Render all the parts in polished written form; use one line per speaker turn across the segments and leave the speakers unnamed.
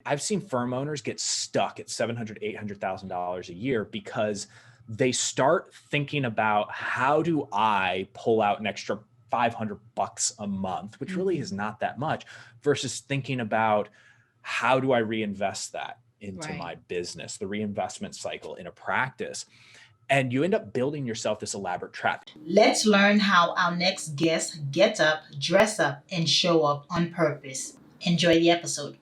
I've seen firm owners get stuck at $700,000, $800,000 a year because they start thinking about how do I pull out an extra $500 a month, which really is not that much, versus thinking about how do I reinvest that into
Right.
my business, the reinvestment cycle in a practice. And you end up building yourself this elaborate trap.
Let's learn how our next guest gets up, dress up, and show up on purpose. Enjoy the episode.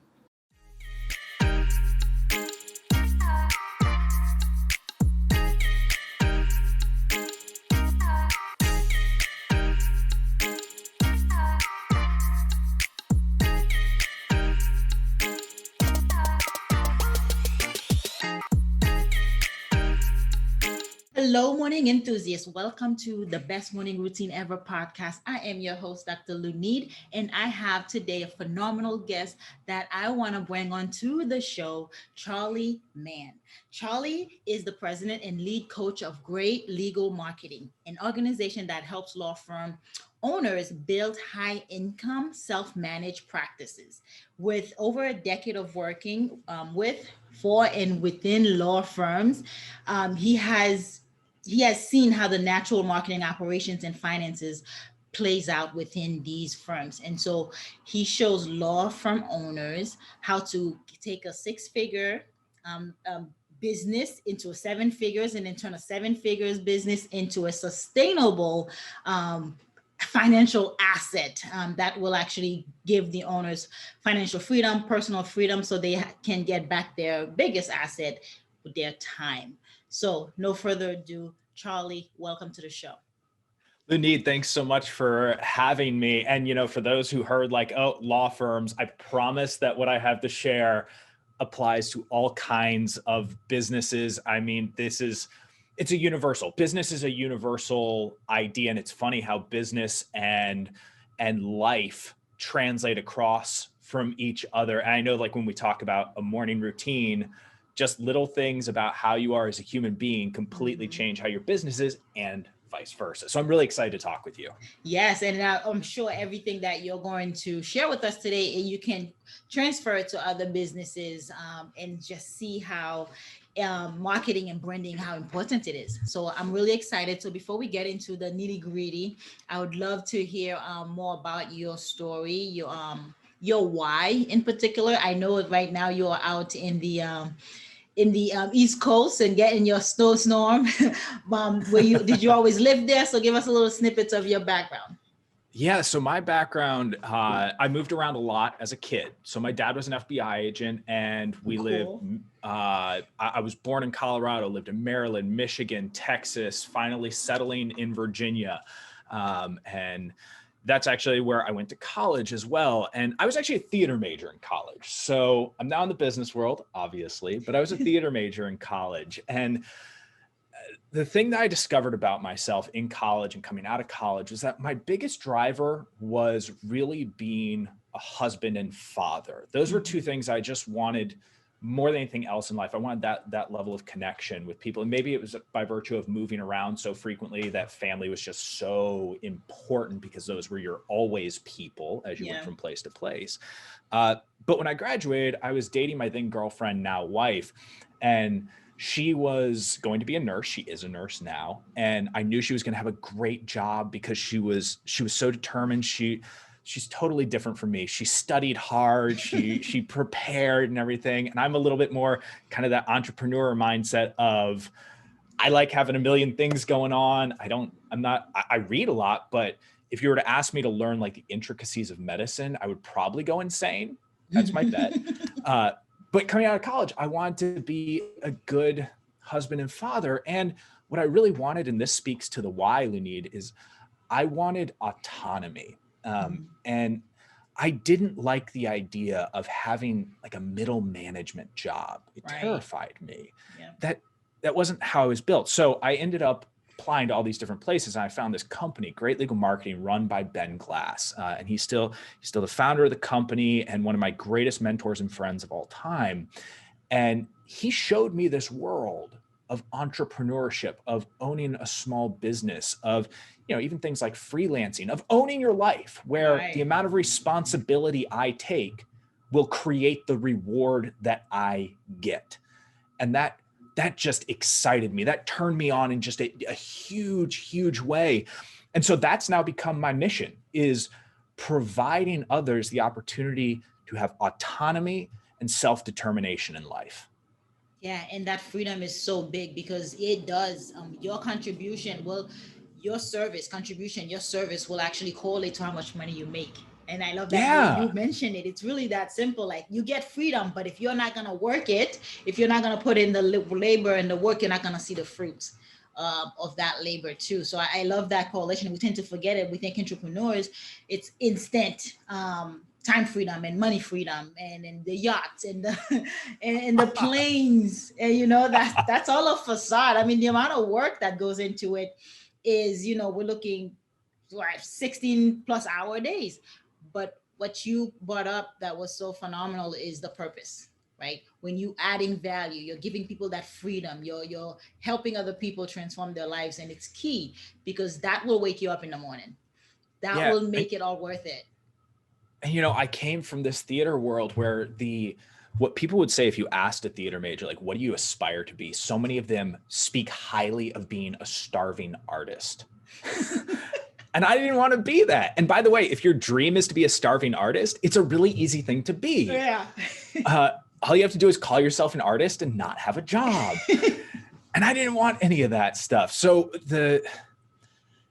Hello, morning enthusiasts. Welcome to the Best Morning Routine Ever podcast. I am your host, Dr. Lunide, and I have today a phenomenal guest that I want to bring on to the show, Charley Mann. Charley is the president and lead coach of Great Legal Marketing, an organization that helps law firm owners build high income, self managed practices. With over a decade of working with, for, and within law firms, he has seen how the natural marketing operations and finances plays out within these firms. And so he shows law firm owners how to take a six-figure business into a seven figures, and then turn a seven figures business into a sustainable financial asset that will actually give the owners financial freedom, personal freedom, so they can get back their biggest asset with their time. So, no further ado, Charley, welcome to the show.
Lunide, thanks so much for having me. And, for those who heard law firms, I promise that what I have to share applies to all kinds of businesses. I mean, it's a universal. Business is a universal idea. And it's funny how business and life translate across from each other. And I know when we talk about a morning routine, just little things about how you are as a human being completely change how your business is, and vice versa. So I'm really excited to talk with you.
Yes, and I'm sure everything that you're going to share with us today, you can transfer it to other businesses and just see how marketing and branding, how important it is. So I'm really excited. So before we get into the nitty gritty, I would love to hear more about your story, your why in particular. I know right now you're out in the East Coast and getting your snowstorm. Where you did you always live there? So give us a little snippets of your background.
Yeah, so my background, I moved around a lot as a kid. So my dad was an FBI agent, and we lived,
Cool.
I was born in Colorado, lived in Maryland, Michigan, Texas, finally settling in Virginia. And that's actually where I went to college as well. And I was actually a theater major in college. So I'm now in the business world, obviously, but I was a theater major in college. And the thing that I discovered about myself in college and coming out of college is that my biggest driver was really being a husband and father. Those were two things I just wanted more than anything else in life. I wanted that level of connection with people. And maybe it was by virtue of moving around so frequently that family was just so important, because those were your always people as you went from place to place. But when I graduated, I was dating my then girlfriend, now wife, and she was going to be a nurse. She is a nurse now. And I knew she was going to have a great job because she was so determined. She's totally different from me. She studied hard, she prepared and everything. And I'm a little bit more kind of that entrepreneur mindset of, I like having a million things going on. I read a lot, but if you were to ask me to learn the intricacies of medicine, I would probably go insane. That's my bet. But coming out of college, I wanted to be a good husband and father. And what I really wanted, and this speaks to the why, Lunide, is I wanted autonomy. And I didn't like the idea of having a middle management job. It terrified me.
Yeah.
That wasn't how I was built. So I ended up applying to all these different places. And I found this company, Great Legal Marketing, run by Ben Glass. And he's still the founder of the company and one of my greatest mentors and friends of all time. And he showed me this world of entrepreneurship, of owning a small business, of, even things like freelancing, of owning your life, where the amount of responsibility I take will create the reward that I get. And that just excited me. That turned me on in just a huge, huge way. And so that's now become my mission, is providing others the opportunity to have autonomy and self-determination in life.
Yeah, and that freedom is so big because it does your contribution will your service contribution your service will actually correlate to how much money you make. And I love that you
Yeah.
mentioned it. It's really that simple. Like, you get freedom, but if you're not going to work it, if you're not going to put in the labor and the work, you're not going to see the fruits of that labor too. So I love that correlation. We tend to forget it. We think entrepreneurs, it's instant time freedom and money freedom and the yachts and the and the planes, and that's all a facade. I mean, the amount of work that goes into it is, we're looking like 16 plus hour days. But what you brought up that was so phenomenal is the purpose, right? When you adding value, you're giving people that freedom, you're helping other people transform their lives, and it's key because that will wake you up in the morning. That
Yeah.
will make it all worth it.
And, I came from this theater world where what people would say if you asked a theater major, like, what do you aspire to be? So many of them speak highly of being a starving artist. And I didn't want to be that. And by the way, if your dream is to be a starving artist, it's a really easy thing to be.
Yeah.
All you have to do is call yourself an artist and not have a job. And I didn't want any of that stuff. So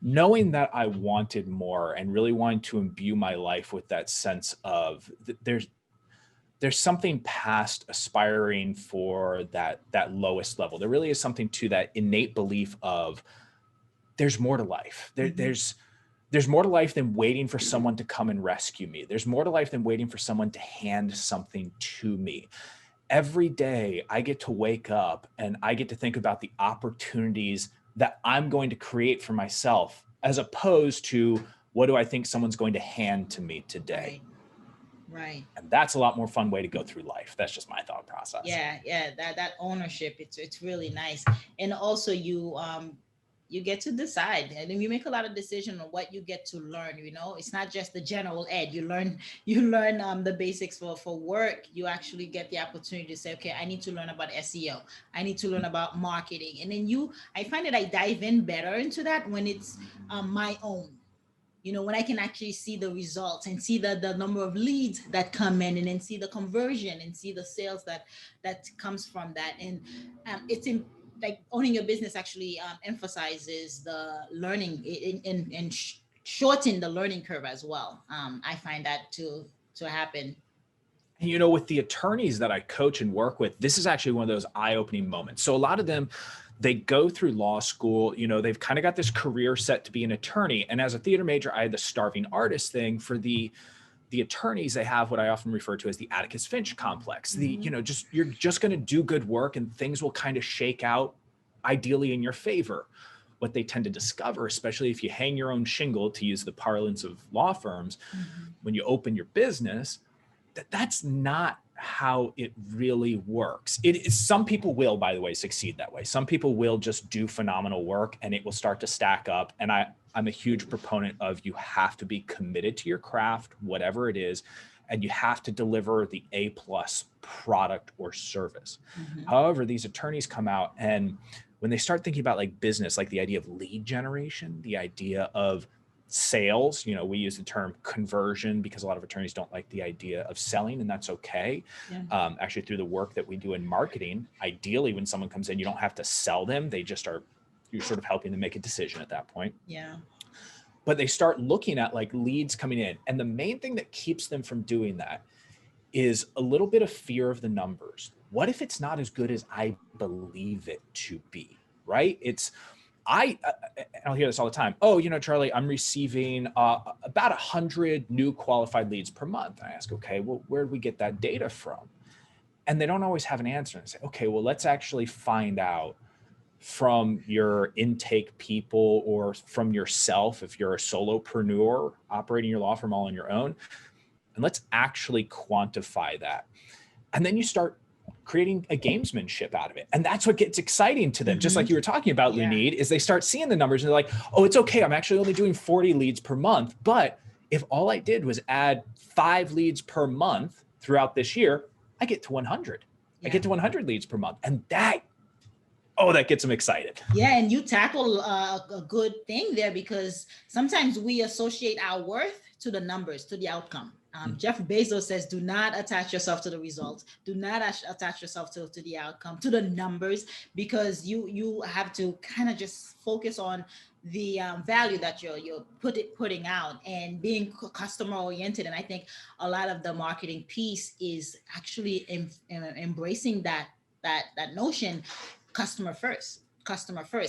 knowing that I wanted more and really wanting to imbue my life with that sense of there's something past aspiring for that lowest level. There really is something to that innate belief of there's more to life. There's more to life than waiting for someone to come and rescue me. There's more to life than waiting for someone to hand something to me. Every day I get to wake up and I get to think about the opportunities that I'm going to create for myself, as opposed to what do I think someone's going to hand to me today.
Right.
And that's a lot more fun way to go through life. That's just my thought process.
Yeah. That ownership, it's really nice. And also you get to decide, and then you make a lot of decisions on what you get to learn. It's not just the general ed. You learn the basics for work. You actually get the opportunity to say, okay, I need to learn about SEO. I need to learn about marketing. And then I find that I dive in better into that when it's my own. When I can actually see the results and see the number of leads that come in, and then see the conversion and see the sales that comes from that. And it's in, like, owning your business actually emphasizes the learning and shorten the learning curve as well. I find that to happen.
With the attorneys that I coach and work with, this is actually one of those eye-opening moments. So a lot of them, they go through law school, they've kind of got this career set to be an attorney. And as a theater major, I had the starving artist thing. For the attorneys, they have what I often refer to as the Atticus Finch complex. You're just going to do good work and things will kind of shake out ideally in your favor. What they tend to discover, especially if you hang your own shingle, to use the parlance of law firms, when you open your business, that's not how it really works. Some people will, by the way, succeed that way. Some people will just do phenomenal work and it will start to stack up. And I'm a huge proponent of, you have to be committed to your craft, whatever it is, and you have to deliver the A+ product or service. However, these attorneys come out, and when they start thinking about like business, like the idea of lead generation, the idea of sales, we use the term conversion because a lot of attorneys don't like the idea of selling, and that's okay. Yeah. Actually, through the work that we do in marketing, ideally when someone comes in, you don't have to sell them. You're sort of helping them make a decision at that point.
Yeah.
But they start looking at like leads coming in. And the main thing that keeps them from doing that is a little bit of fear of the numbers. What if it's not as good as I believe it to be, right? I'll hear this all the time. Oh, Charley, I'm receiving about 100 new qualified leads per month. I ask, okay, well, where do we get that data from? And they don't always have an answer. And I say, okay, well, let's actually find out from your intake people or from yourself, if you're a solopreneur operating your law firm all on your own, and let's actually quantify that. And then you start creating a gamesmanship out of it. And that's what gets exciting to them. Just like you were talking about, Lunide, is they start seeing the numbers and they're like, oh, it's okay. I'm actually only doing 40 leads per month. But if all I did was add 5 leads per month throughout this year, I get to 100. I get to 100 leads per month. And that gets them excited.
Yeah, and you tackle a good thing there, because sometimes we associate our worth to the numbers, to the outcome. Jeff Bezos says, do not attach yourself to the results. Do not attach yourself to the outcome, to the numbers, because you have to kind of just focus on the value that you're putting out and being customer oriented. And I think a lot of the marketing piece is actually embracing that notion, customer first.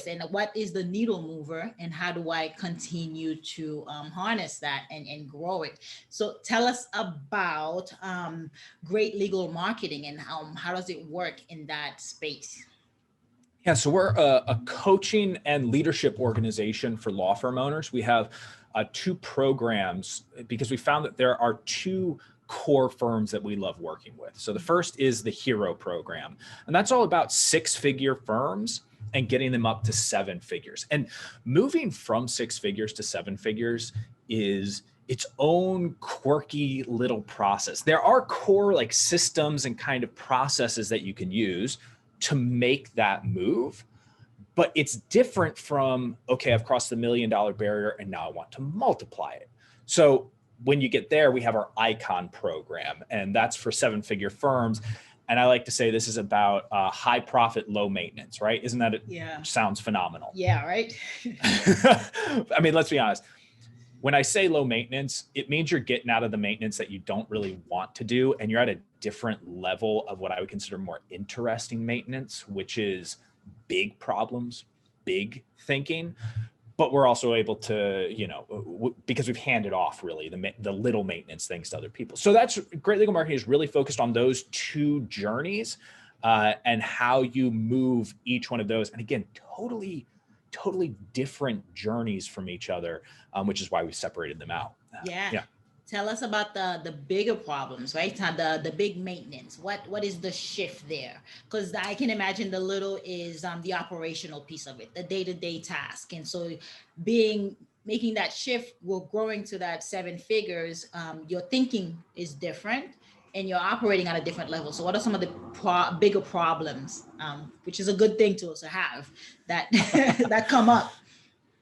And what is the needle mover, and how do I continue to harness that and grow it? So tell us about great legal marketing, and how does it work in that space?
Yeah, so we're a coaching and leadership organization for law firm owners. We have 2 programs, because we found that there are 2 core firms that we love working with. So the first is the Hero program, and that's all about 6-figure firms and getting them up to 7 figures. And moving from 6 figures to 7 figures is its own quirky little process. There are core like systems and kind of processes that you can use to make that move, but it's different from, okay, I've crossed the $1 million barrier and now I want to multiply it. So when you get there, we have our Icon program, and that's for 7-figure firms. And I like to say this is about high profit, low maintenance, right? Isn't that, sounds phenomenal.
Yeah, right.
I mean, let's be honest. When I say low maintenance, it means you're getting out of the maintenance that you don't really want to do, and you're at a different level of what I would consider more interesting maintenance, which is big problems, big thinking. But we're also able to, because we've handed off really the little maintenance things to other people. So that's Great Legal Marketing is really focused on those 2 journeys and how you move each one of those. And again, totally different journeys from each other, which is why we separated them out.
Yeah. Tell us about the bigger problems, right? The big maintenance. What is the shift there? Because I can imagine the little is the operational piece of it, the day-to-day task. And so making that shift, we're growing to that 7 figures. Your thinking is different and you're operating at a different level. So what are some of the bigger problems, which is a good thing to also have that that come up?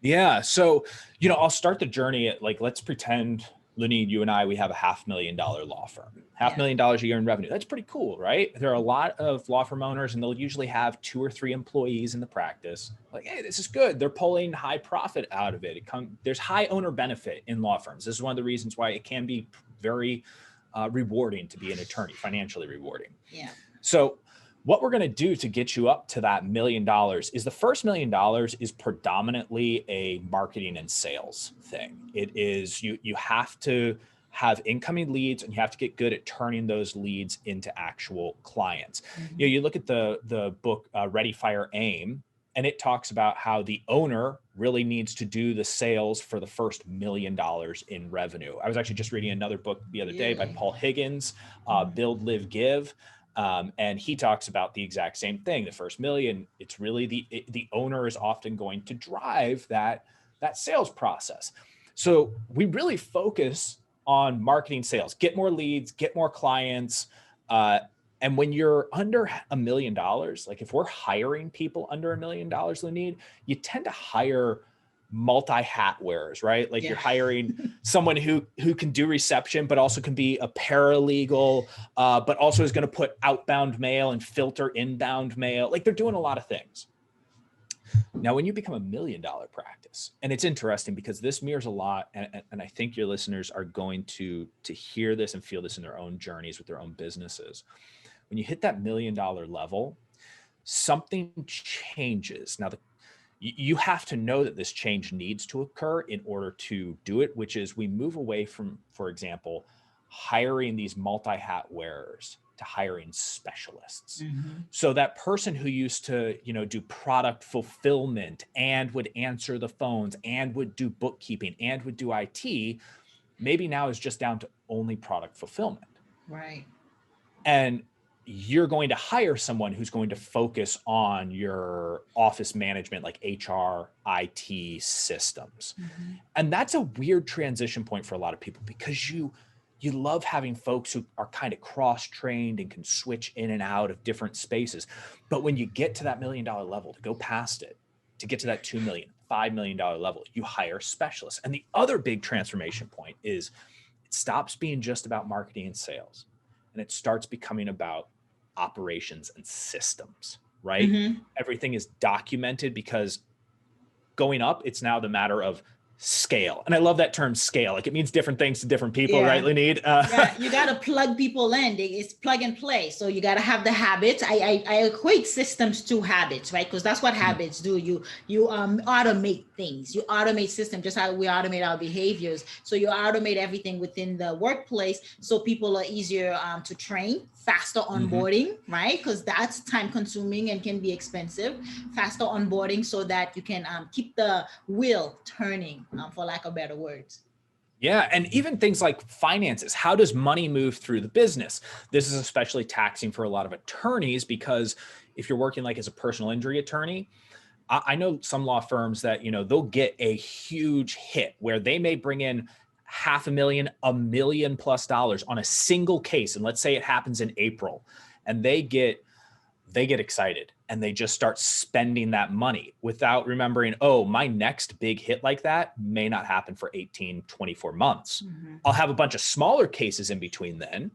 Yeah. So, I'll start the journey at let's pretend, Lunide, you and I, we have a $500,000 law firm, $500,000 a year in revenue. That's pretty cool, right? There are a lot of law firm owners, and they'll usually have 2 or 3 employees in the practice. Like, hey, this is good. They're pulling high profit out of it. There's high owner benefit in law firms. This is one of the reasons why it can be very rewarding to be an attorney, financially rewarding.
Yeah.
So what we're going to do to get you up to that $1 million is the first $1 million is predominantly a marketing and sales thing. It is, you have to have incoming leads, and you have to get good at turning those leads into actual clients. Mm-hmm. You look at the book, Ready, Fire, Aim, and it talks about how the owner really needs to do the sales for the first $1 million in revenue. I was actually just reading another book the other day by Paul Higgins, Build, Live, Give. And he talks about the exact same thing. The first $1 million, it's really the owner is often going to drive that sales process. So we really focus on marketing, sales, get more leads, get more clients. And when you're under $1 million, like if we're hiring people under $1 million, Lunide, you tend to hire multi-hat wearers, right? Like you're hiring someone who can do reception, but also can be a paralegal, but also is going to put outbound mail and filter inbound mail. Like they're doing a lot of things. Now, when you become $1 million practice, and it's interesting because this mirrors a lot, and I think your listeners are going to hear this and feel this in their own journeys with their own businesses. When you hit that $1 million level, something changes. Now, you have to know that this change needs to occur in order to do it, which is we move away from, for example, hiring these multi-hat wearers to hiring specialists. Mm-hmm. So that person who used to, do product fulfillment and would answer the phones and would do bookkeeping and would do IT, maybe now is just down to only product fulfillment.
Right.
And you're going to hire someone who's going to focus on your office management, like HR, IT systems. Mm-hmm. And that's a weird transition point for a lot of people because you You love having folks who are kind of cross-trained and can switch in and out of different spaces. But when you get to that $1 million level, to go past it, to get to that $2 million, $5 million level, you hire specialists. And the other big transformation point is it stops being just about marketing and sales, and it starts becoming about operations and systems, right?
Mm-hmm.
Everything is documented, because going up, it's now the matter of scale. And I love that term, scale. Like, it means different things to different people,
Yeah.
right, Lunide?
Yeah, you got to plug people in. It's plug and play. So you got to have the habits. I equate systems to habits, right? Because that's what habits do. You automate things. You automate systems, just how we automate our behaviors. So you automate everything within the workplace, so people are easier to train, faster onboarding, right? Because that's time consuming and can be expensive. Faster onboarding, so that you can keep the wheel turning, for lack of better words.
Yeah. And even things like finances. How does money move through the business? This is especially taxing for a lot of attorneys, because if you're working like as a personal injury attorney, I know some law firms that, they'll get a huge hit where they may bring in $500,000, $1 million+ on a single case. And let's say it happens in April, and they get excited and they just start spending that money without remembering, oh, my next big hit like that may not happen for 18, 24 months.
Mm-hmm.
I'll have a bunch of smaller cases in between then,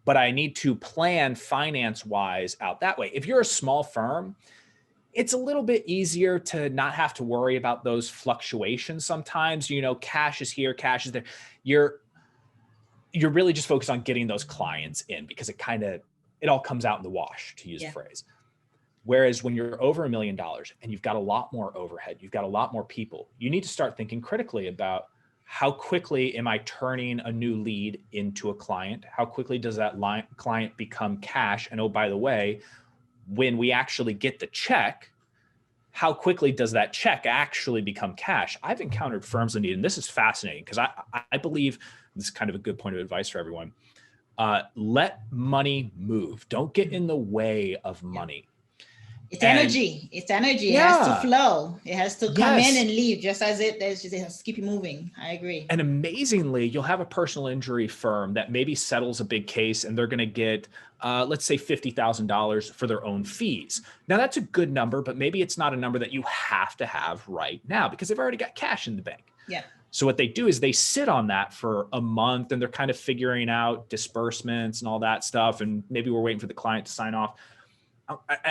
but I need to plan finance wise out that way. If you're a small firm, it's a little bit easier to not have to worry about those fluctuations. Sometimes, cash is here, cash is there. You're really just focused on getting those clients in, because it all comes out in the wash, to use the phrase. Whereas when you're over $1 million and you've got a lot more overhead, you've got a lot more people, you need to start thinking critically about, how quickly am I turning a new lead into a client? How quickly does that client become cash? And oh, by the way, when we actually get the check, how quickly does that check actually become cash? I've encountered firms that need, and this is fascinating, because I believe this is kind of a good point of advice for everyone. Let money move. Don't get in the way of money.
It's energy. It's energy. It has to flow. It has to come in and leave, just as it has to keep you moving. I agree.
And amazingly, you'll have a personal injury firm that maybe settles a big case, and they're going to get, let's say $50,000 for their own fees. Now, that's a good number, but maybe it's not a number that you have to have right now, because they've already got cash in the bank.
Yeah.
So what they do is they sit on that for a month, and they're kind of figuring out disbursements and all that stuff. And maybe we're waiting for the client to sign off.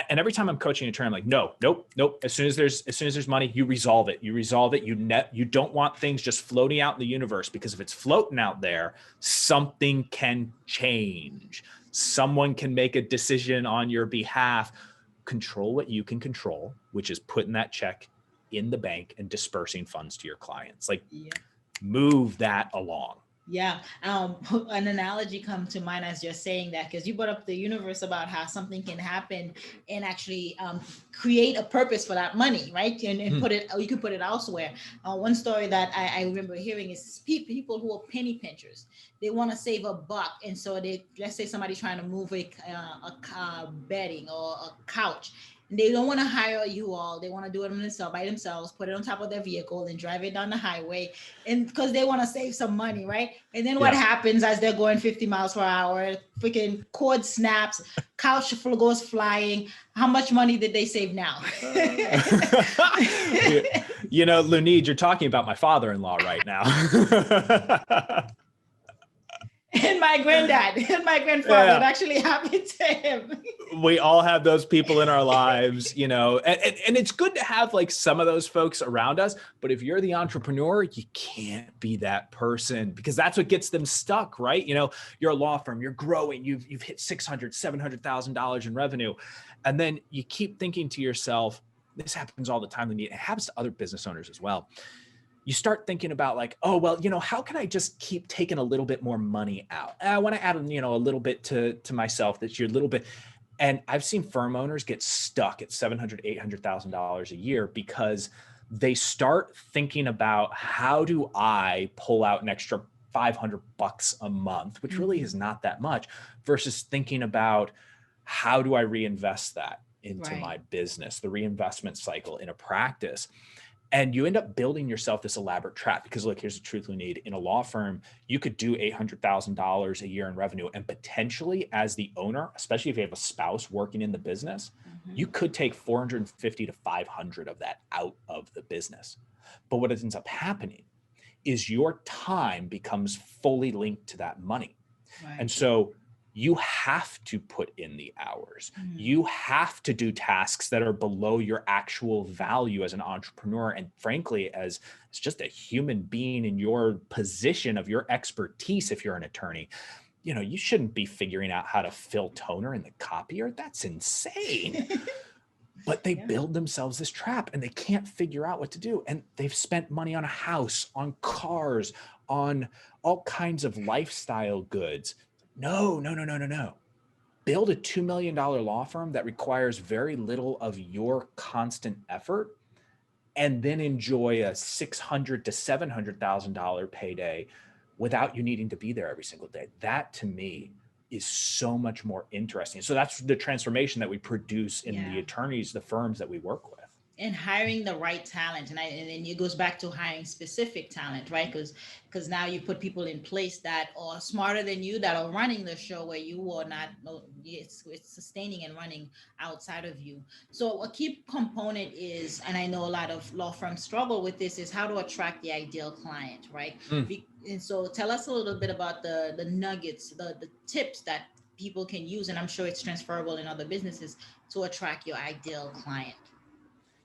And every time I'm coaching an attorney, I'm like, nope. As soon as there's money, you resolve it. You don't want things just floating out in the universe, because if it's floating out there, something can change. Someone can make a decision on your behalf. Control what you can control, which is putting that check in the bank and dispersing funds to your clients. Move that along.
Yeah. An analogy come to mind as you're saying that, because you brought up the universe, about how something can happen and actually create a purpose for that money, right? And you can put it elsewhere. One story that I remember hearing is people who are penny pinchers. They want to save $1, and so let's say somebody's trying to move a bedding or a couch. They don't want to hire you all. They want to do it by themselves, put it on top of their vehicle and drive it down the highway. And because they want to save some money, right? And then what happens as they're going 50 miles per hour, freaking cord snaps, couch goes flying. How much money did they save now?
Lunide, you're talking about my father-in-law right now.
And my granddad and my grandfather, it actually happened to him.
We all have those people in our lives, and it's good to have like some of those folks around us. But if you're the entrepreneur, you can't be that person, because that's what gets them stuck, right? You're a law firm, you're growing, you've hit $600,000, $700,000 in revenue. And then you keep thinking to yourself, this happens all the time. It happens to other business owners as well. You start thinking about like, oh, well, how can I just keep taking a little bit more money out? I want to add, a little bit to myself. That's your little bit. And I've seen firm owners get stuck at $700,000, $800,000 a year, because they start thinking about, how do I pull out an extra $500 a month, which really is not that much, versus thinking about, how do I reinvest that into my business, the reinvestment cycle in a practice. And you end up building yourself this elaborate trap because look, here's the truth we need. In a law firm, you could do $800,000 a year in revenue. And potentially as the owner, especially if you have a spouse working in the business, you could take 450 to 500 of that out of the business. But what ends up happening is your time becomes fully linked to that money.
Right.
And so you have to put in the hours. You have to do tasks that are below your actual value as an entrepreneur. And frankly, as just a human being in your position of your expertise, if you're an attorney, you know, you shouldn't be figuring out how to fill toner in the copier. That's insane. But they build themselves this trap and they can't figure out what to do. And they've spent money on a house, on cars, on all kinds of lifestyle goods. No. Build a $2 million law firm that requires very little of your constant effort and then enjoy a $600,000 to $700,000 payday without you needing to be there every single day. That to me is so much more interesting. So that's the transformation that we produce in the attorneys, the firms that we work with.
And hiring the right talent. And then it goes back to hiring specific talent, right? Because now you put people in place that are smarter than you, that are running the show where you are not, it's sustaining and running outside of you. So a key component is, and I know a lot of law firms struggle with this, is how to attract the ideal client, right? And so tell us a little bit about the nuggets, the tips that people can use, and I'm sure it's transferable in other businesses, to attract your ideal client.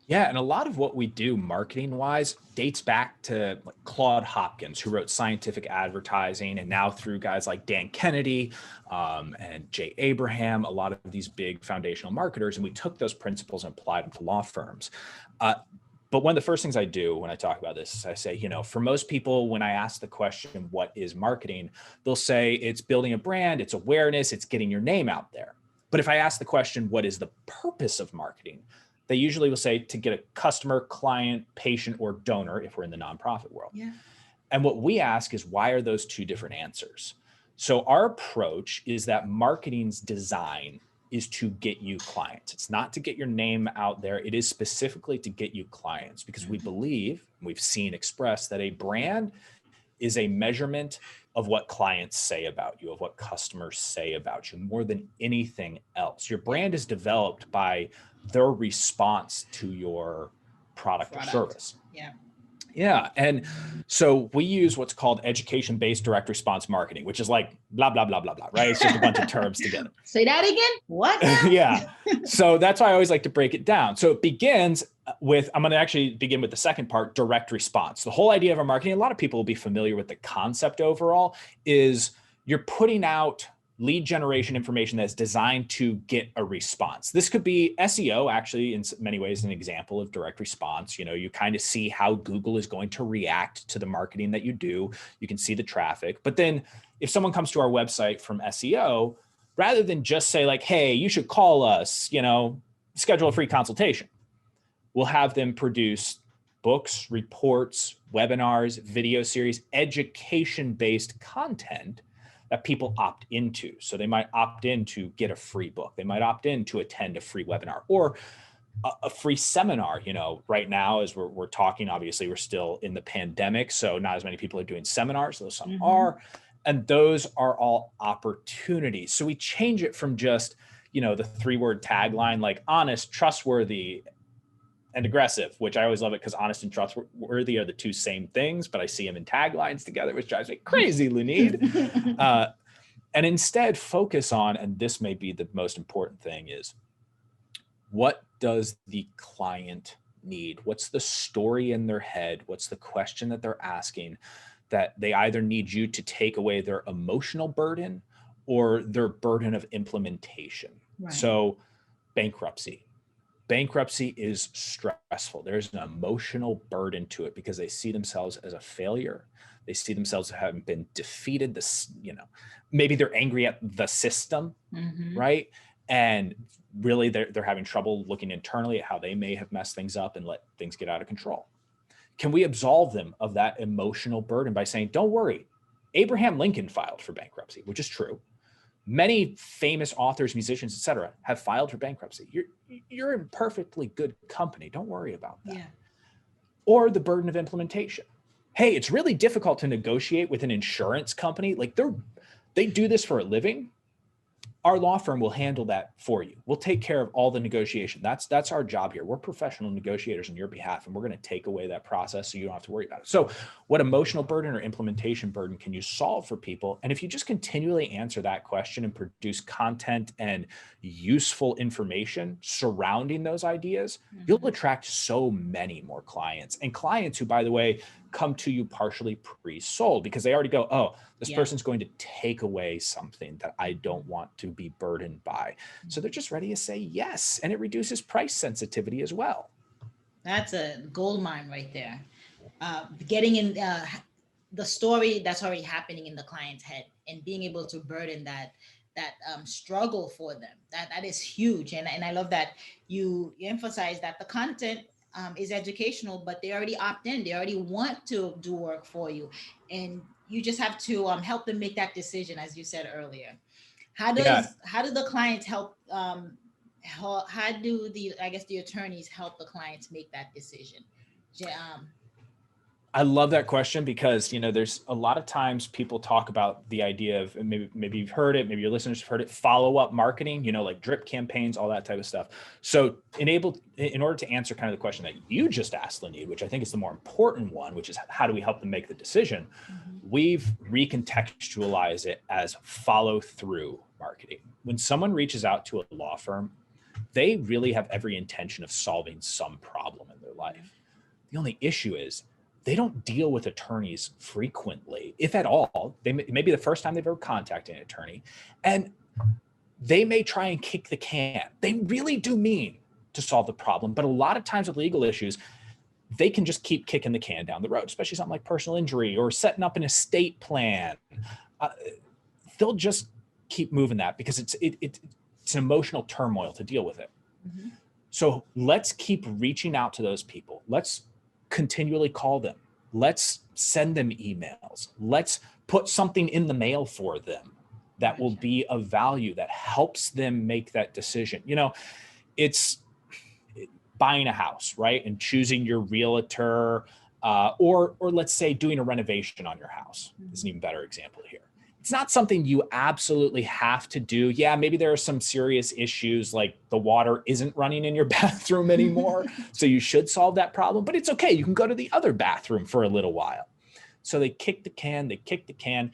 Yeah. And a lot of what we do marketing wise dates back to like Claude Hopkins, who wrote Scientific Advertising, and now through guys like Dan Kennedy and Jay Abraham, a lot of these big foundational marketers. And we took those principles and applied them to law firms. But one of the first things I do when I talk about this is I say, you know, for most people, when I ask the question, what is marketing? They'll say it's building a brand, it's awareness, it's getting your name out there. But if I ask the question, what is the purpose of marketing? They usually will say to get a customer, client, patient, or donor if we're in the nonprofit world.
Yeah.
And what we ask is, why are those two different answers? So our approach is that marketing's design is to get you clients. It's not to get your name out there. It is specifically to get you clients, because we believe, we've seen expressed, that a brand is a measurement of what clients say about you, of what customers say about you, more than anything else. Your brand is developed by their response to your product or service. Yeah. And so we use what's called education-based direct response marketing, which is like blah, blah, blah, blah, blah, right? It's just a bunch of terms together.
Say that again? What?
Yeah. So that's why I always like to break it down. So it begins with, I'm going to actually begin with the second part, direct response. The whole idea of our marketing, a lot of people will be familiar with the concept overall, is you're putting out lead generation information that's designed to get a response. This could be SEO, actually, in many ways, an example of direct response. You know, you kind of see how Google is going to react to the marketing that you do. You can see the traffic. But then if someone comes to our website from SEO, rather than just say like, hey, you should call us, you know, schedule a free consultation, we'll have them produce books, reports, webinars, video series, education-based content that people opt into. So they might opt in to get a free book. They might opt in to attend a free webinar or a free seminar. You know, right now, as we're talking, obviously we're still in the pandemic, so not as many people are doing seminars, though some are. And those are all opportunities. So we change it from just, you know, the 3-word tagline, like honest, trustworthy, and aggressive, which I always love it because honest and trustworthy are the two same things, but I see them in taglines together, which drives me crazy, Lunide. And instead focus on, and this may be the most important thing, is what does the client need? What's the story in their head? What's the question that they're asking that they either need you to take away their emotional burden or their burden of implementation? Right. So bankruptcy. Bankruptcy is stressful. There's an emotional burden to it because they see themselves as a failure. They see themselves as having been defeated. This, you know, maybe they're angry at the system, right? And really they're having trouble looking internally at how they may have messed things up and let things get out of control. Can we absolve them of that emotional burden by saying, don't worry, Abraham Lincoln filed for bankruptcy, which is true. Many famous authors, musicians, et cetera, have filed for bankruptcy. You're in perfectly good company. Don't worry about that. Yeah. or the burden of implementation. Hey, it's really difficult to negotiate with an insurance company. Like they do this for a living. Our law firm will handle that for you. We'll take care of all the negotiation. That's our job here. We're professional negotiators on your behalf, and we're going to take away that process so you don't have to worry about it. So what emotional burden or implementation burden can you solve for people? And if you just continually answer that question and produce content and useful information surrounding those ideas, you'll attract so many more clients, and clients who, by the way, come to you partially pre-sold because they already go, oh, this person's going to take away something that I don't want to be burdened by. So they're just ready to say yes. And it reduces price sensitivity as well.
That's a gold mine right there. Getting in the story that's already happening in the client's head and being able to burden that struggle for them. That is huge. And I love that you emphasize that the content is educational, but they already opt in. They already want to do work for you. And you just have to help them make that decision, as you said earlier. How do the clients help? How do the attorneys help the clients make that decision?
I love that question because, there's a lot of times people talk about the idea of, maybe you've heard it, maybe your listeners have heard it, follow-up marketing, like drip campaigns, all that type of stuff. So in order to answer kind of the question that you just asked, Lunide, which I think is the more important one, which is how do we help them make the decision? We've recontextualized it as follow-through marketing. When someone reaches out to a law firm, they really have every intention of solving some problem in their life. The only issue is they don't deal with attorneys frequently, if at all. They may be the first time they've ever contacted an attorney, and they may try and kick the can. They really do mean to solve the problem, but a lot of times with legal issues, they can just keep kicking the can down the road, especially something like personal injury or setting up an estate plan. They'll just keep moving that because it's an emotional turmoil to deal with it. So let's keep reaching out to those people. Let's continually call them. Let's send them emails. Let's put something in the mail for them that will be of value, that helps them make that decision. It's buying a house, right? And choosing your realtor, or let's say doing a renovation on your house is an even better example here. It's not something you absolutely have to do. Yeah, maybe there are some serious issues like the water isn't running in your bathroom anymore. So you should solve that problem, but it's okay. You can go to the other bathroom for a little while. So they kick the can.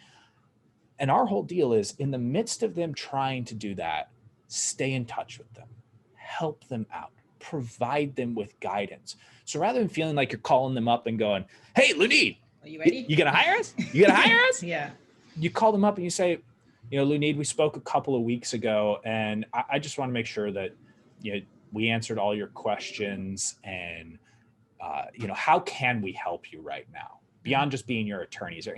And our whole deal is in the midst of them trying to do that, stay in touch with them, help them out, provide them with guidance. So rather than feeling like you're calling them up and going, hey, Lunide,
are you ready?
You gonna hire us? You gonna hire us?
Yeah.
You call them up and you say, Lunide, we spoke a couple of weeks ago, and I just want to make sure that, we answered all your questions, and, how can we help you right now? Beyond just being your attorney, is there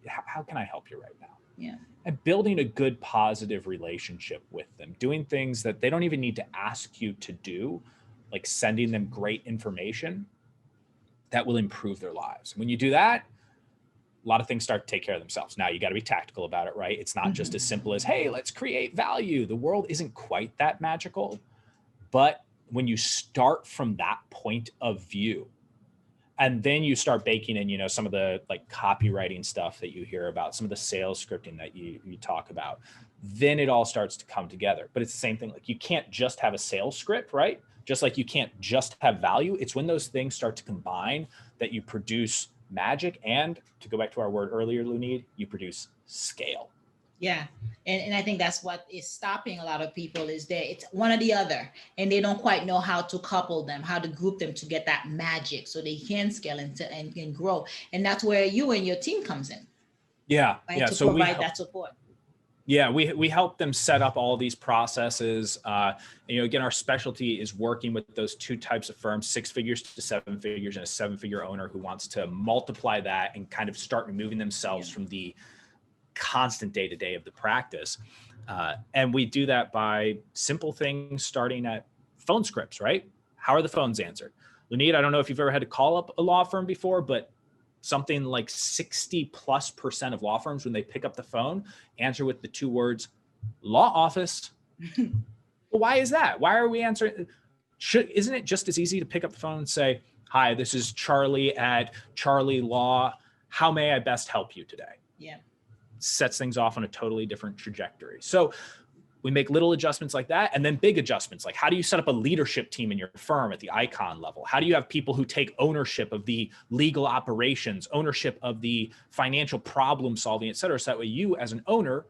how can I help you right now?
Yeah.
And building a good, positive relationship with them, doing things that they don't even need to ask you to do, like sending them great information that will improve their lives. When you do that, a lot of things start to take care of themselves. Now you got to be tactical about it, right? It's not just as simple as, hey, let's create value. The world isn't quite that magical. But when you start from that point of view, and then you start baking in, some of the like copywriting stuff that you hear about, some of the sales scripting that you talk about, then it all starts to come together. But it's the same thing. Like you can't just have a sales script, right? Just like you can't just have value. It's when those things start to combine that you produce magic, and to go back to our word earlier, Lunide, you produce scale.
Yeah. And I think that's what is stopping a lot of people is that it's one or the other, and they don't quite know how to couple them, how to group them to get that magic so they can scale and grow. And that's where you and your team comes in.
Yeah.
Right?
Yeah.
To
So
provide that support.
Yeah, we help them set up all these processes. Again, our specialty is working with those two types of firms, 6 figures to 7 figures, and a 7-figure owner who wants to multiply that and kind of start removing themselves from the constant day-to-day of the practice. And we do that by simple things starting at phone scripts, right? How are the phones answered? Lunide, I don't know if you've ever had to call up a law firm before, but something like 60+% of law firms, when they pick up the phone, answer with the 2 words, law office. Well, why is that? Why are we answering? Isn't it just as easy to pick up the phone and say, Hi, this is Charley at Charley Law. How may I best help you today?
Yeah.
Sets things off on a totally different trajectory. So we make little adjustments like that, and then big adjustments. Like, how do you set up a leadership team in your firm at the icon level? How do you have people who take ownership of the legal operations, ownership of the financial problem solving, et cetera? So that way you as an owner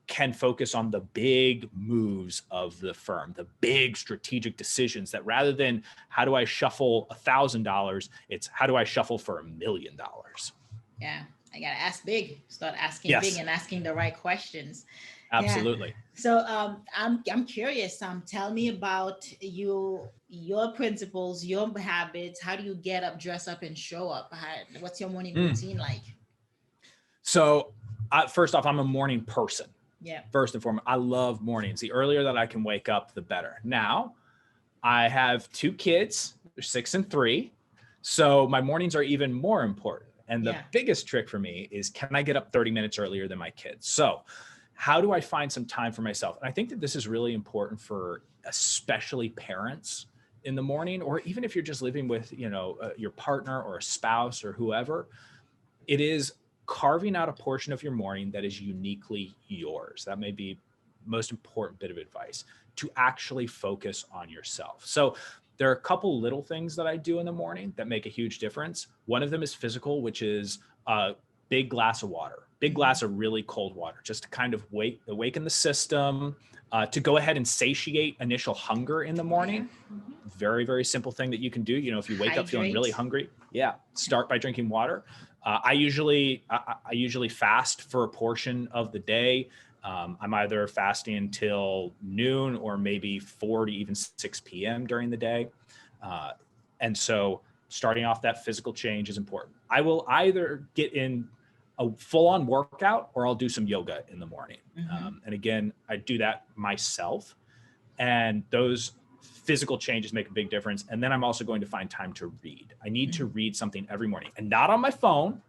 can focus on the big moves of the firm, the big strategic decisions, that rather than how do I shuffle $1,000, it's how do I shuffle for $1 million?
Yeah. I got to ask big, start asking
Yes.
big and asking the right questions.
Absolutely.
Yeah. So I'm curious. Tell me about your principles, your habits. How do you get up, dress up, and show up? What's your morning routine like?
So first off, I'm a morning person.
Yeah.
First and foremost, I love mornings. The earlier that I can wake up, the better. Now, I have 2 kids, they're 6 and 3. So my mornings are even more important. And the biggest trick for me is, can I get up 30 minutes earlier than my kids? So how do I find some time for myself? And I think that this is really important for especially parents in the morning, or even if you're just living with, your partner or a spouse or whoever. It is carving out a portion of your morning that is uniquely yours. That may be most important bit of advice, to actually focus on yourself. So there are a couple little things that I do in the morning that make a huge difference. One of them is physical, which is a big glass of water, big glass of really cold water, just to kind of awaken the system, to go ahead and satiate initial hunger in the morning. Very, very simple thing that you can do. If you wake up feeling really hungry, start by drinking water. I usually fast for a portion of the day. I'm either fasting until noon or maybe 4 to even 6 p.m. during the day. And so starting off that physical change is important. I will either get in a full-on workout or I'll do some yoga in the morning. And again, I do that myself. And those physical changes make a big difference. And then I'm also going to find time to read. I need to read something every morning, and not on my phone,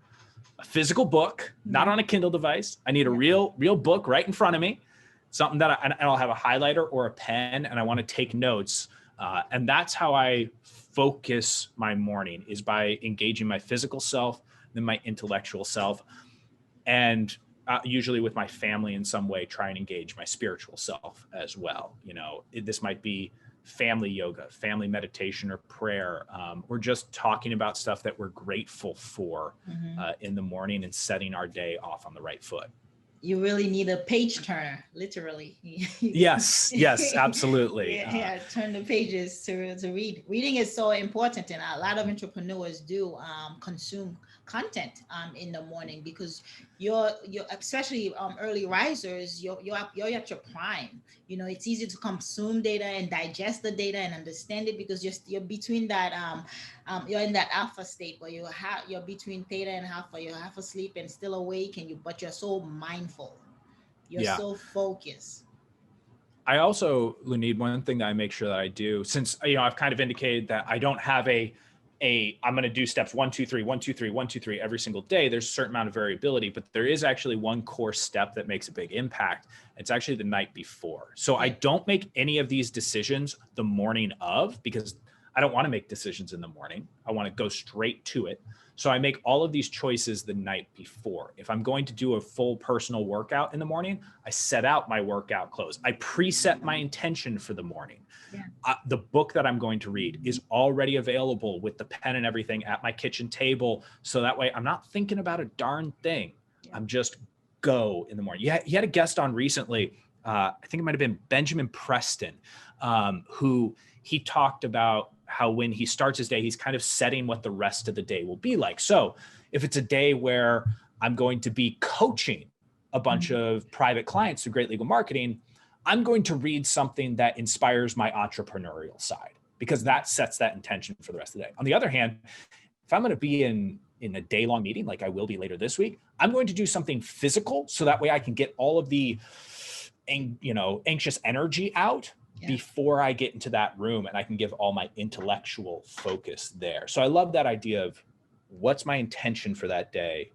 a physical book, not on a Kindle device. I need a real book right in front of me, something that I'll have a highlighter or a pen, and I want to take notes. And that's how I focus my morning, is by engaging my physical self, then my intellectual self, and usually with my family in some way, try and engage my spiritual self as well. This might be family yoga, family meditation, or prayer, or just talking about stuff that we're grateful for in the morning, and setting our day off on the right foot.
You really need a page turner, literally.
Yes, absolutely.
Turn the pages to read. Reading is so important, and a lot of entrepreneurs do consume content in the morning, because you're especially early risers, you're at your prime. It's easy to consume data and digest the data and understand it, because you're between that you're in that alpha state where you're between theta and alpha. You're half asleep and still awake, but you're so mindful. You're so focused.
I also, Lunide, one thing that I make sure that I do, since I've kind of indicated that I don't have I'm going to do steps 1, 2, 3, 1, 2, 3, 1, 2, 3 every single day. There's a certain amount of variability, but there is actually one core step that makes a big impact. It's actually the night before. So I don't make any of these decisions the morning of, because I don't want to make decisions in the morning. I want to go straight to it. So I make all of these choices the night before. If I'm going to do a full personal workout in the morning, I set out my workout clothes. I preset my intention for the morning. The book that I'm going to read is already available with the pen and everything at my kitchen table. So that way I'm not thinking about a darn thing. I'm just go in the morning. You had a guest on recently. I think it might've been Benjamin Preston, who he talked about how when he starts his day, he's kind of setting what the rest of the day will be like. So if it's a day where I'm going to be coaching a bunch of private clients through Great Legal Marketing, I'm going to read something that inspires my entrepreneurial side, because that sets that intention for the rest of the day. On the other hand, if I'm going to be in a day-long meeting, like I will be later this week, I'm going to do something physical, so that way I can get all of the anxious energy out before I get into that room, and I can give all my intellectual focus there. So I love that idea of what's my intention for that day,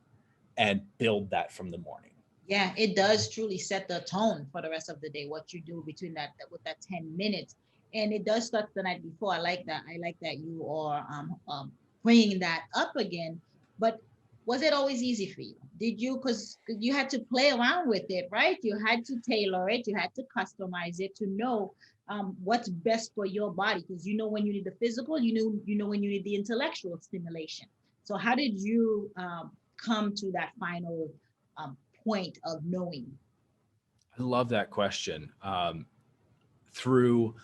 and build that from the morning.
Yeah, it does truly set the tone for the rest of the day, what you do between that 10 minutes. And it does start the night before. I like that. I like that you are bringing that up again. But was it always easy for you? Did you, because you had to play around with it, right? You had to tailor it, you had to customize it to know what's best for your body, because you know when you need the physical, you know when you need the intellectual stimulation. So how did you come to that final point of knowing?
I love that question. Through,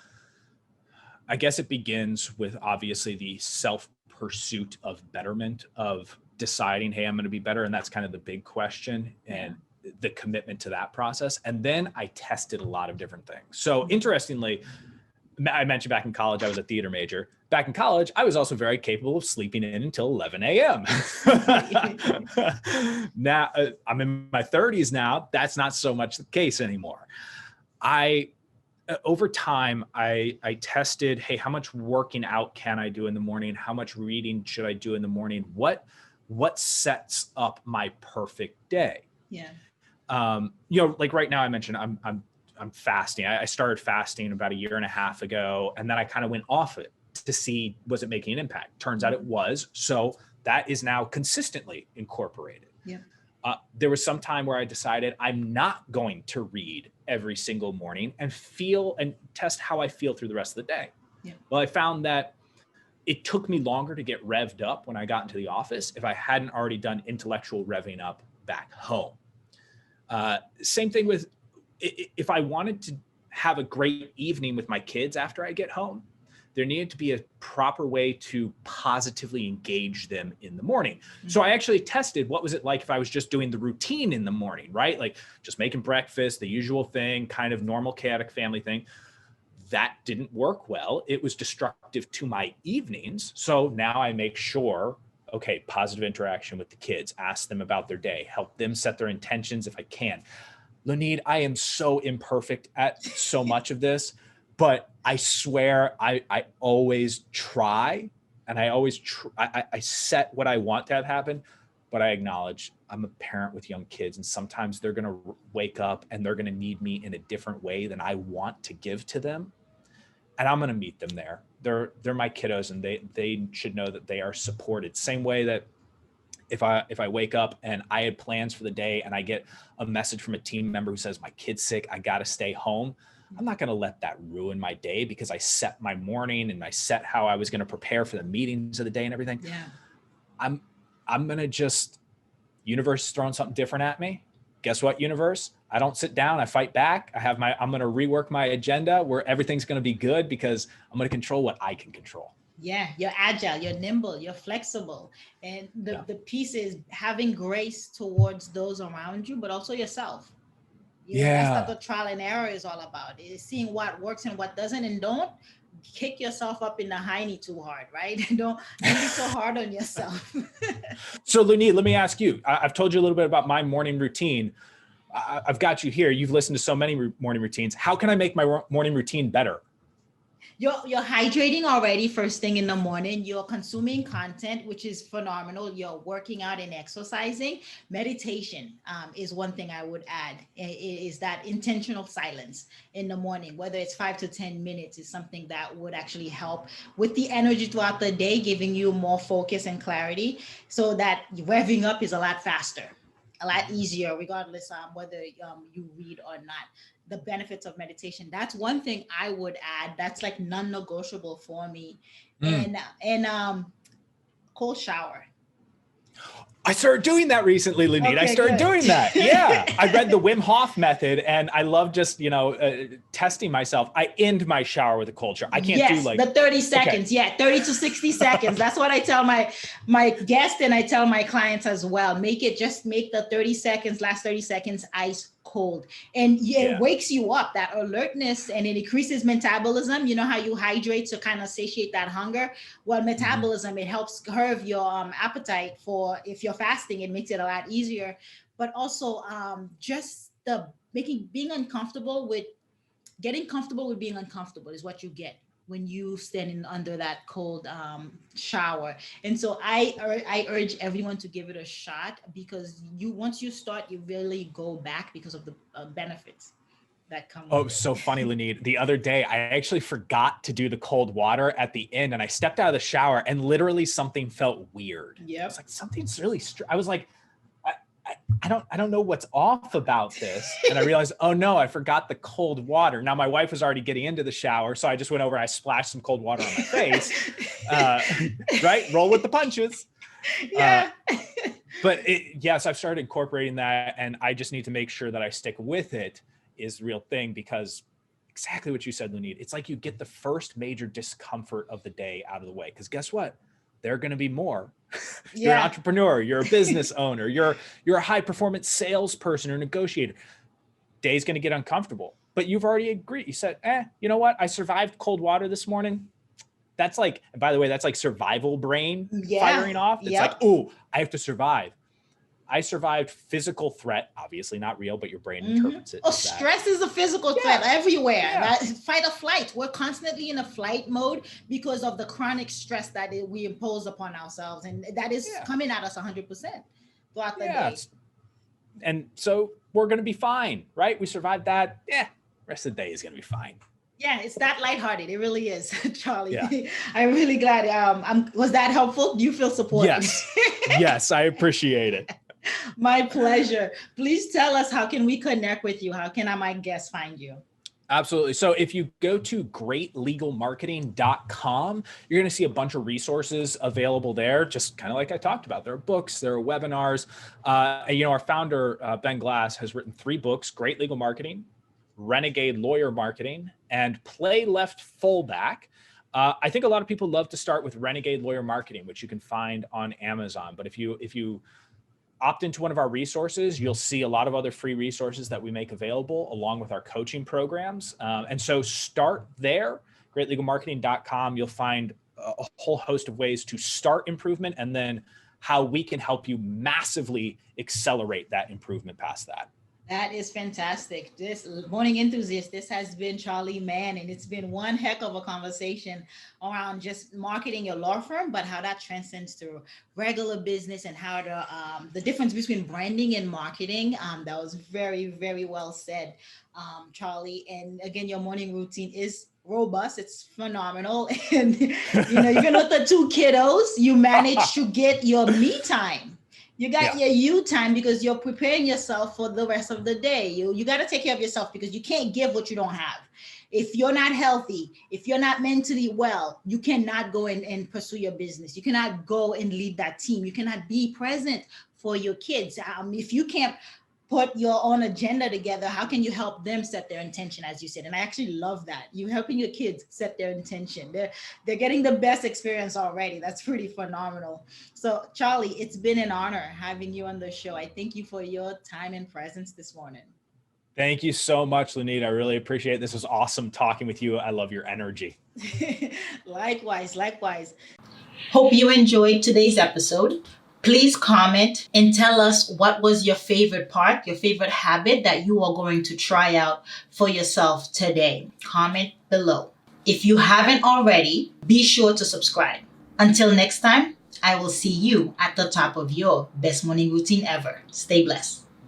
I guess it begins with obviously the self pursuit of betterment, of deciding, hey, I'm going to be better. And that's kind of the big question, and the commitment to that process. And then I tested a lot of different things. So interestingly, I mentioned back in college, I was a theater major. Back in college, I was also very capable of sleeping in until 11 a.m. Now I'm in my 30s now. That's not so much the case anymore. Over time, I tested, hey, how much working out can I do in the morning? How much reading should I do in the morning? What sets up my perfect day?
Yeah.
Like right now I mentioned I'm fasting. I started fasting about 1.5 years ago, and then I kind of went off it to see, was it making an impact? Turns out it was. So that is now consistently incorporated.
Yeah.
There was some time where I decided I'm not going to read every single morning and feel and test how I feel through the rest of the day.
Yeah.
Well, I found that it took me longer to get revved up when I got into the office if I hadn't already done intellectual revving up back home. Same thing with if I wanted to have a great evening with my kids after I get home, there needed to be a proper way to positively engage them in the morning. Mm-hmm. So I actually tested what was it like if I was just doing the routine in the morning, right? Like just making breakfast, the usual thing, kind of normal chaotic family thing. That didn't work well. It was destructive to my evenings. So now I make sure, okay, positive interaction with the kids, ask them about their day, help them set their intentions if I can. Lunide, I am so imperfect at so much of this, but I swear I always try, and I always I set what I want to have happen, but I acknowledge I'm a parent with young kids, and sometimes they're going to wake up and they're going to need me in a different way than I want to give to them. And I'm going to meet them there. They're my kiddos, and they should know that they are supported. Same way that if I wake up and I had plans for the day and I get a message from a team member who says my kid's sick, I got to stay home, I'm not going to let that ruin my day because I set my morning and I set how I was going to prepare for the meetings of the day and everything.
Yeah.
I'm going to just, universe is throwing something different at me. Guess what, universe? I don't sit down. I fight back. I'm going to rework my agenda where everything's going to be good because I'm going to control what I can control.
Yeah, you're agile, you're nimble, you're flexible. And the piece is having grace towards those around you, but also yourself. That's what the trial and error is all about. Is seeing what works and what doesn't, and don't kick yourself up in the hiney too hard, right? Don't be so hard on yourself.
So Lunide, let me ask you, I've told you a little bit about my morning routine. I've got you here. You've listened to so many morning routines. How can I make my morning routine better?
You're hydrating already first thing in the morning. You're consuming content, which is phenomenal. You're working out and exercising. Meditation is one thing I would add. Is that intentional silence in the morning, whether it's 5 to 10 minutes, is something that would actually help with the energy throughout the day, giving you more focus and clarity, so that revving up is a lot faster, a lot easier, regardless whether you read or not. The benefits of meditation. That's one thing I would add. That's like non-negotiable for me. And cold shower.
I started doing that recently, Lunide.
Okay,
I started
good.
doing that. Yeah. I read the Wim Hof method, and I love just, testing myself. I end my shower with a cold shower. I can't do like
the 30 seconds. Okay. Yeah. 30 to 60 seconds. That's what I tell my guests, and I tell my clients as well. Make the 30 seconds, last 30 seconds ice cold, and it wakes you up, that alertness, and it increases metabolism. You know how you hydrate to kind of satiate that hunger? Well, metabolism, it helps curb your appetite for, if you're fasting, it makes it a lot easier. But also just getting comfortable with being uncomfortable is what you get when you standing under that cold shower. And so I urge everyone to give it a shot, because once you start, you really go back because of the benefits. that come
Oh,
with
so
it.
funny, Lunide. The other day, I actually forgot to do the cold water at the end, and I stepped out of the shower, and literally something felt weird. I was
Yep.
like, something's really. I was like, I, I don't know what's off about this, and I realized, oh no, I forgot the cold water. Now my wife was already getting into the shower, so I just went over. I splashed some cold water on my face. Right, roll with the punches.
Yeah.
But yes, I've started incorporating that, and I just need to make sure that I stick with it. Is the real thing, because exactly what you said, Lunide. It's like you get the first major discomfort of the day out of the way. Because guess what? There are going to be more. You're an entrepreneur. You're a business owner. You're a high performance salesperson or negotiator. Day's going to get uncomfortable. But you've already agreed. You said, you know what? I survived cold water this morning. That's like, by the way, that's like survival brain firing off. It's like, oh, I have to survive. I survived physical threat, obviously not real, but your brain interprets it.
Oh, stress is a physical threat everywhere. That fight or flight. We're constantly in a flight mode because of the chronic stress that we impose upon ourselves. And that is coming at us 100% throughout the day.
And so we're going to be fine, right? We survived that. Rest of the day is going to be fine.
Yeah, it's that lighthearted. It really is, Charlie. Yeah. I'm really glad. Was that helpful? Do you feel supported?
Yes. Yes, I appreciate it.
My pleasure. Please tell us, how can we connect with you? How can my guests find you?
Absolutely. So if you go to greatlegalmarketing.com, you're going to see a bunch of resources available there, just kind of like I talked about. There are books, there are webinars. Our founder, Ben Glass, has written 3 books: Great Legal Marketing, Renegade Lawyer Marketing, and Play Left Fullback. I think a lot of people love to start with Renegade Lawyer Marketing, which you can find on Amazon. But if you opt into one of our resources, you'll see a lot of other free resources that we make available along with our coaching programs. And so start there, greatlegalmarketing.com. You'll find a whole host of ways to start improvement, and then how we can help you massively accelerate that improvement past that.
That is fantastic. This Morning Enthusiast, this has been Charley Mann, and it's been one heck of a conversation around just marketing your law firm, but how that transcends to regular business, and how the difference between branding and marketing. That was very, very well said, Charley. And again, your morning routine is robust. It's phenomenal. And, even with the 2 kiddos, you managed to get your me time. You got your you time, because you're preparing yourself for the rest of the day. You got to take care of yourself, because you can't give what you don't have. If you're not healthy, if you're not mentally well, you cannot go and pursue your business. You cannot go and lead that team. You cannot be present for your kids. If you can't put your own agenda together, how can you help them set their intention, as you said? And I actually love that. You're helping your kids set their intention. They're getting the best experience already. That's pretty phenomenal. So Charley, it's been an honor having you on the show. I thank you for your time and presence this morning.
Thank you so much, Lunide. I really appreciate it. This was awesome talking with you. I love your energy.
Likewise. Hope you enjoyed today's episode. Please comment and tell us what was your favorite part, your favorite habit that you are going to try out for yourself today. Comment below. If you haven't already, be sure to subscribe. Until next time, I will see you at the top of your best morning routine ever. Stay blessed.